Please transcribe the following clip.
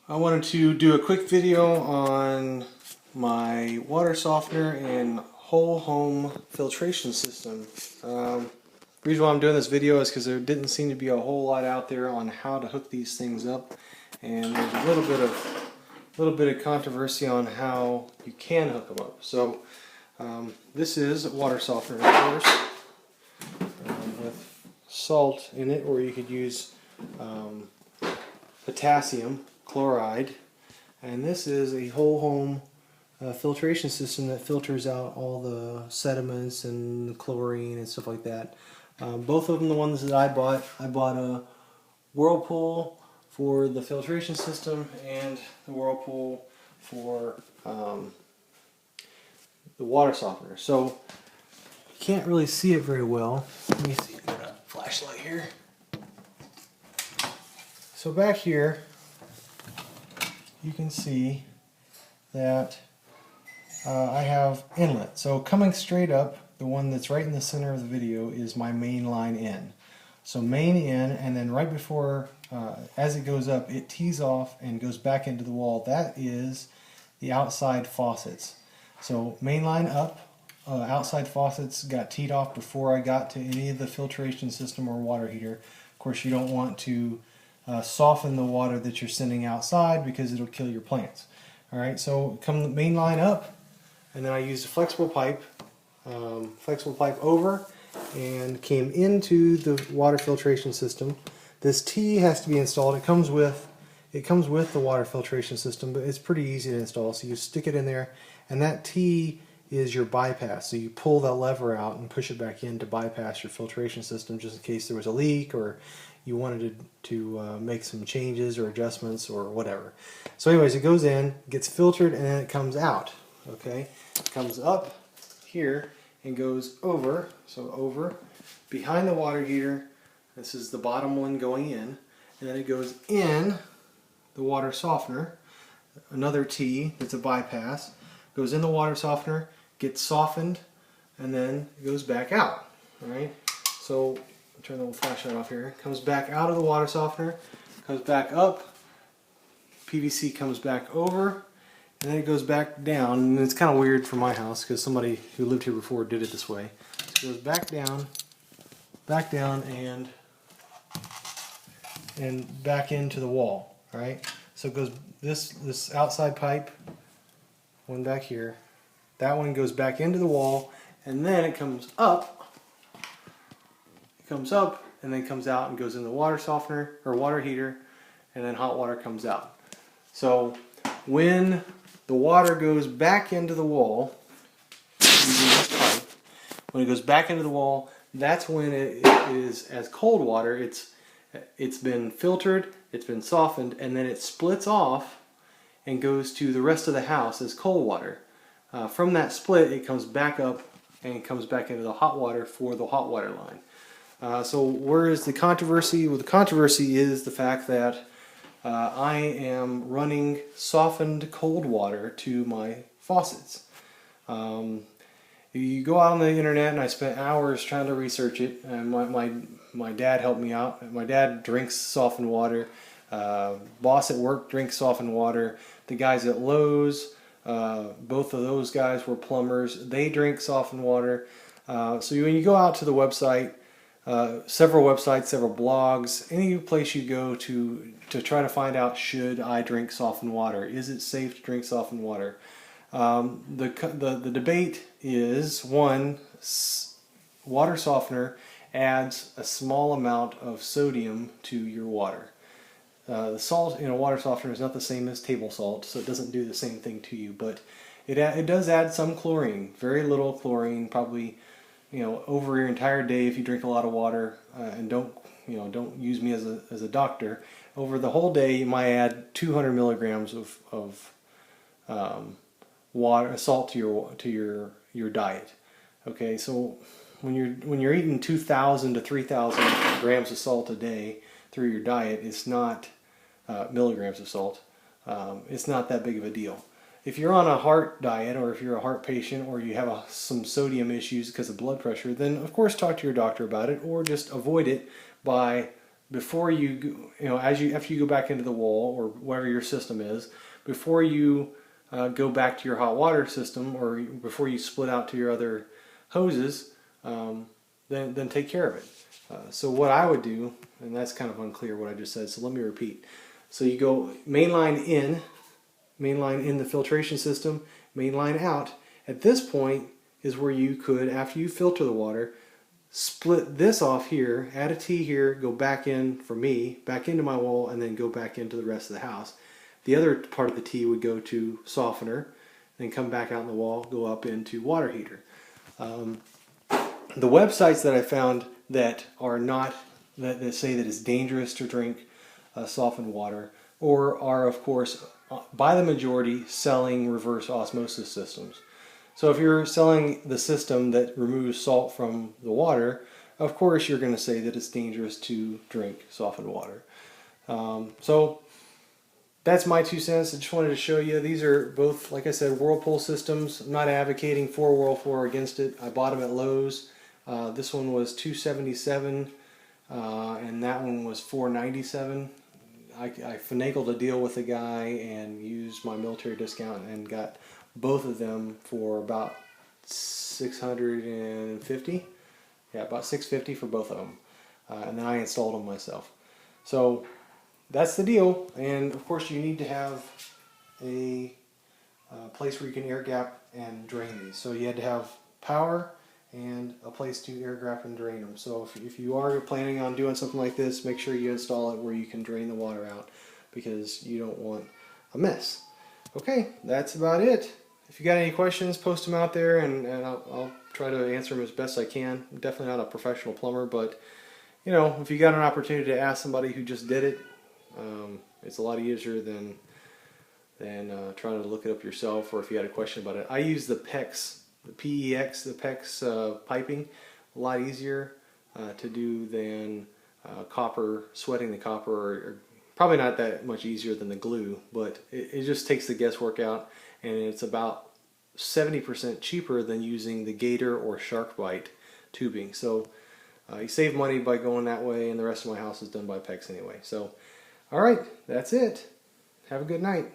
I wanted to do a quick video on my water softener and whole home filtration system. The reason why I'm doing this video is because there didn't seem to be a whole lot out there on how to hook these things up, and there's a little bit of controversy on how you can hook them up. So this is a water softener, of course, with salt in it, or you could use potassium chloride, and this is a whole home filtration system that filters out all the sediments and the chlorine and stuff like that. Both of them, the ones that I bought a Whirlpool for the filtration system and the Whirlpool for the water softener. So you can't really see it very well. Let me see, I've got a flashlight here. So back here you can see that I have inlet. So coming straight up, the one that's right in the center of the video is my main line in. So main in, and then right before, as it goes up, it tees off and goes back into the wall. That is the outside faucets. So main line up, outside faucets got teed off before I got to any of the filtration system or water heater. Of course, you don't want to soften the water that you're sending outside because it'll kill your plants. Alright, so come the main line up, and then I used a flexible pipe over and came into the water filtration system. This T has to be installed. It comes with the water filtration system, but it's pretty easy to install. So you stick it in there, and that T is your bypass. So you pull that lever out and push it back in to bypass your filtration system, just in case there was a leak or you wanted to make some changes or adjustments or whatever. So anyways, it goes in, gets filtered, and then it comes out. Okay, it comes up here and goes over, so over behind the water heater. This is the bottom one going in, and then it goes in the water softener, another T that's a bypass, goes in the water softener, gets softened, and then it goes back out. Alright, so turn the little flashlight off here. Comes back out of the water softener, comes back up, PVC comes back over, and then it goes back down. And it's kind of weird for my house because somebody who lived here before did it this way. So it goes back down, and back into the wall. All right. So it goes this outside pipe, one back here. That one goes back into the wall, and then it comes up. Comes up and then comes out and goes in the water softener or water heater, and then hot water comes out. So when the water goes back into the wall using this pipe, when it goes back into the wall, that's when it is as cold water. It's been filtered, it's been softened, and then it splits off and goes to the rest of the house as cold water. From that split, it comes back up and it comes back into the hot water for the hot water line. So where is the controversy? Well, the controversy is the fact that I am running softened cold water to my faucets. You go out on the internet, and I spent hours trying to research it, and my dad helped me out. My dad drinks softened water. Boss at work drinks softened water. The guys at Lowe's, both of those guys were plumbers. They drink softened water. So when you go out to the website, several websites, several blogs, any place you go to try to find out, should I drink softened water? Is it safe to drink softened water? The debate is, one, water softener adds a small amount of sodium to your water. The salt in a water softener is not the same as table salt, so it doesn't do the same thing to you, but it does add some chlorine, very little chlorine, probably over your entire day if you drink a lot of water, and don't use me as a doctor. Over the whole day, you might add 200 milligrams of salt to your diet. Okay, so when you're eating 2,000 to 3,000 grams of salt a day through your diet, it's not milligrams of salt. It's not that big of a deal. If you're on a heart diet, or if you're a heart patient, or you have some sodium issues because of blood pressure, then of course talk to your doctor about it, or just avoid it by before you know, after you go back into the wall or whatever your system is, before you go back to your hot water system, or before you split out to your other hoses, then take care of it. So what I would do, and that's kind of unclear what I just said, so let me repeat. So you go mainline in the filtration system, mainline out. At this point is where you could, after you filter the water, split this off here, add a T here, go back in, for me, back into my wall, and then go back into the rest of the house. The other part of the T would go to softener, then come back out in the wall, go up into water heater. The websites that I found that are not, that say that it's dangerous to drink softened water, or are of course by the majority selling reverse osmosis systems. So if you're selling the system that removes salt from the water, of course you're going to say that it's dangerous to drink softened water. So that's my 2 cents. I just wanted to show you. These are both, like I said, Whirlpool systems. I'm not advocating for Whirlpool or against it. I bought them at Lowe's. This one was $277 and that one was $497. I finagled a deal with a guy and used my military discount and got both of them for about $650. Yeah, about $650 for both of them. And then I installed them myself. So that's the deal. And of course you need to have a place where you can air gap and drain these. So you had to have power and a place to air gap and drain them. So if you are planning on doing something like this, make sure you install it where you can drain the water out, because you don't want a mess. Okay, that's about it. If you got any questions, post them out there, and I'll try to answer them as best I can. I'm definitely not a professional plumber, but you know, if you got an opportunity to ask somebody who just did it, it's a lot easier than trying to look it up yourself, or if you had a question about it. I use the PEX. The PEX, the PEX piping, a lot easier to do than copper, sweating the copper, or probably not that much easier than the glue, but it just takes the guesswork out, and it's about 70% cheaper than using the gator or shark bite tubing. So you save money by going that way, and the rest of my house is done by PEX anyway. So, alright, that's it. Have a good night.